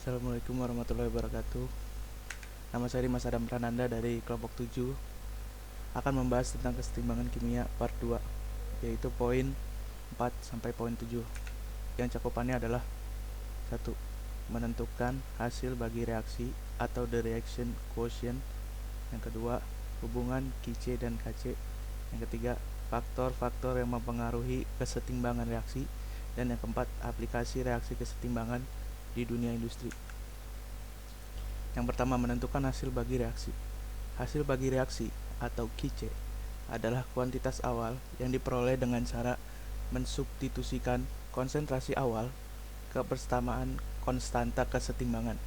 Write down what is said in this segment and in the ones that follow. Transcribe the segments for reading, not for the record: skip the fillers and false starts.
Assalamualaikum warahmatullahi wabarakatuh. Nama saya Dimas Adam Prananda dari kelompok 7 akan membahas tentang kesetimbangan kimia part 2, yaitu poin 4 sampai poin 7. Yang cakupannya adalah 1. Menentukan hasil bagi reaksi atau the reaction quotient. Yang kedua, hubungan Kc dan Kc. Yang ketiga, faktor-faktor yang mempengaruhi kesetimbangan reaksi. Dan yang keempat, aplikasi reaksi kesetimbangan di dunia industri. Yang pertama, menentukan hasil bagi reaksi. Hasil bagi reaksi atau Kc adalah kuantitas awal yang diperoleh dengan cara mensubstitusikan konsentrasi awal ke persamaan konstanta kesetimbangan.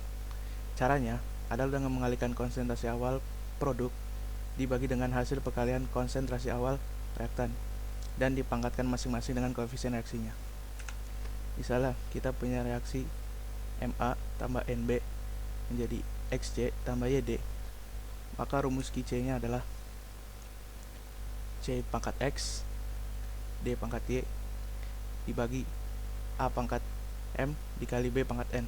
Caranya adalah dengan mengalihkan konsentrasi awal produk dibagi dengan hasil perkalian konsentrasi awal reaktan dan dipangkatkan masing-masing dengan koefisien reaksinya. Misalnya kita punya reaksi Ma tambah Nb menjadi Xc tambah Yd, maka rumus Kc-nya adalah C pangkat X D pangkat Y dibagi A pangkat M dikali B pangkat N,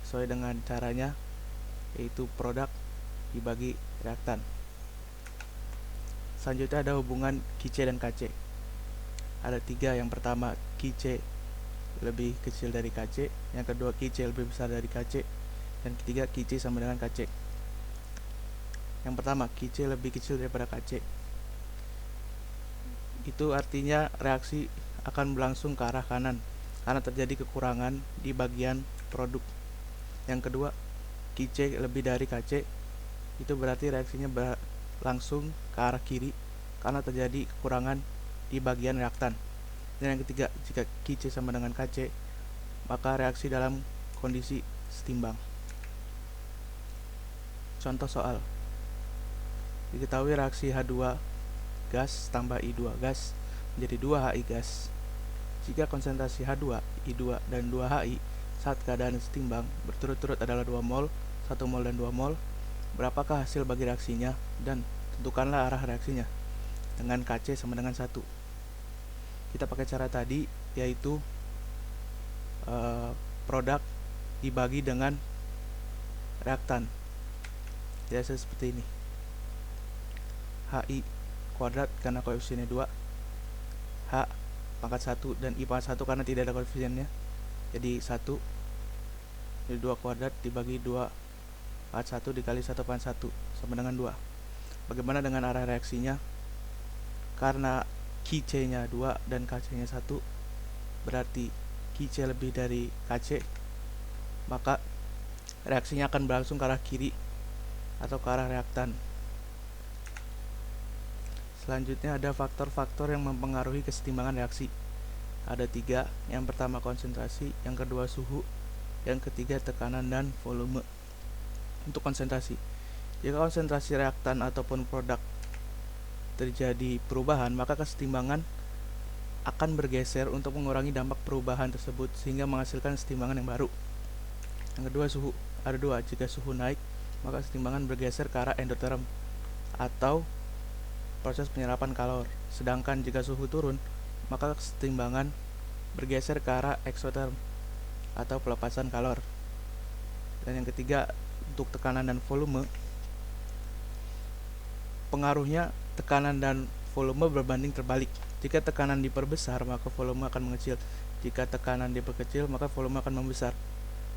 sesuai dengan caranya, yaitu produk dibagi reaktan. Selanjutnya ada hubungan Kc dan Kc. Ada 3. Yang pertama, Kc lebih kecil dari Kc. Yang kedua, Kc lebih besar dari Kc. Dan ketiga, Kc sama dengan Kc. Yang pertama, Kc lebih kecil daripada Kc. Itu artinya reaksi akan berlangsung ke arah kanan karena terjadi kekurangan di bagian produk. Yang kedua, Kc lebih dari Kc. Itu berarti reaksinya berlangsung ke arah kiri karena terjadi kekurangan di bagian reaktan. Dan yang ketiga, jika Kc sama dengan Kc, maka reaksi dalam kondisi setimbang. Contoh soal. Diketahui reaksi H2 gas tambah I2 gas menjadi 2HI gas. Jika konsentrasi H2, I2, dan 2HI saat keadaan setimbang berturut-turut adalah 2 mol, 1 mol, dan 2 mol, berapakah hasil bagi reaksinya? Dan tentukanlah arah reaksinya dengan Kc sama dengan 1. Kita pakai cara tadi, yaitu produk dibagi dengan reaktan. Biasa seperti ini. HI kuadrat karena koefisiennya 2, H pangkat 1, dan I pangkat 1 karena tidak ada koefisiennya, jadi 1. Jadi 2 kuadrat dibagi 2 pangkat 1 dikali 1 pangkat 1 sama dengan 2. Bagaimana dengan arah reaksinya? Karena Kc nya 2 dan Kc nya 1, berarti Kc lebih dari Kc, maka reaksinya akan berlangsung ke arah kiri atau ke arah reaktan. Selanjutnya ada faktor-faktor yang mempengaruhi kesetimbangan reaksi. Ada 3. Yang pertama konsentrasi, yang kedua suhu, yang ketiga tekanan dan volume. Untuk konsentrasi, jika konsentrasi reaktan ataupun produk terjadi perubahan, maka kesetimbangan akan bergeser untuk mengurangi dampak perubahan tersebut sehingga menghasilkan kesetimbangan yang baru. Yang kedua suhu, ada 2. Jika suhu naik, maka kesetimbangan bergeser ke arah endoterm atau proses penyerapan kalor. Sedangkan jika suhu turun, maka kesetimbangan bergeser ke arah exotherm atau pelepasan kalor. Dan yang ketiga, untuk tekanan dan volume, pengaruhnya tekanan dan volume berbanding terbalik. Jika tekanan diperbesar, maka volume akan mengecil. Jika tekanan diperkecil, maka volume akan membesar.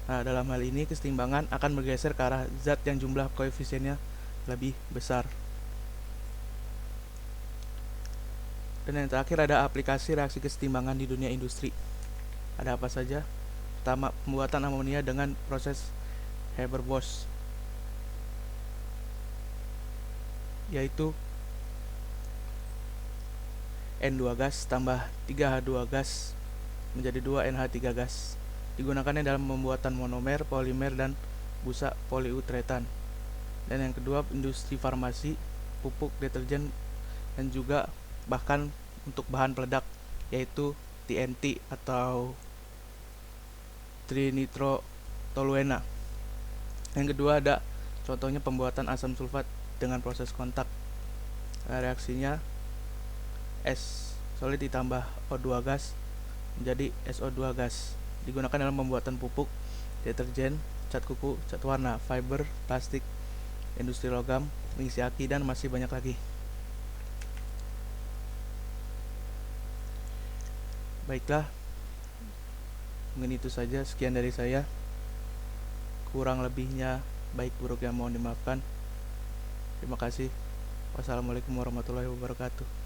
Nah, dalam hal ini kesetimbangan akan bergeser ke arah zat yang jumlah koefisiennya lebih besar. Dan yang terakhir ada aplikasi reaksi kesetimbangan di dunia industri. Ada apa saja? Pertama, pembuatan amonia dengan proses Haber-Bosch, yaitu N2 gas tambah 3H2 gas menjadi 2NH3 gas. Digunakannya dalam pembuatan monomer, polimer, dan busa poliuretan. Dan yang kedua, industri farmasi, pupuk, deterjen, dan juga bahkan untuk bahan peledak, yaitu TNT atau trinitrotoluena. Yang kedua ada contohnya pembuatan asam sulfat dengan proses kontak. Reaksinya S solid ditambah O2 gas menjadi SO2 gas. Digunakan dalam pembuatan pupuk deterjen, cat kuku, cat warna, fiber, plastik, industri logam, pengisi aki, dan masih banyak lagi. Baiklah, mungkin itu saja, sekian dari saya. Kurang lebihnya baik buruknya mohon dimaafkan. Terima kasih. Wassalamualaikum warahmatullahi wabarakatuh.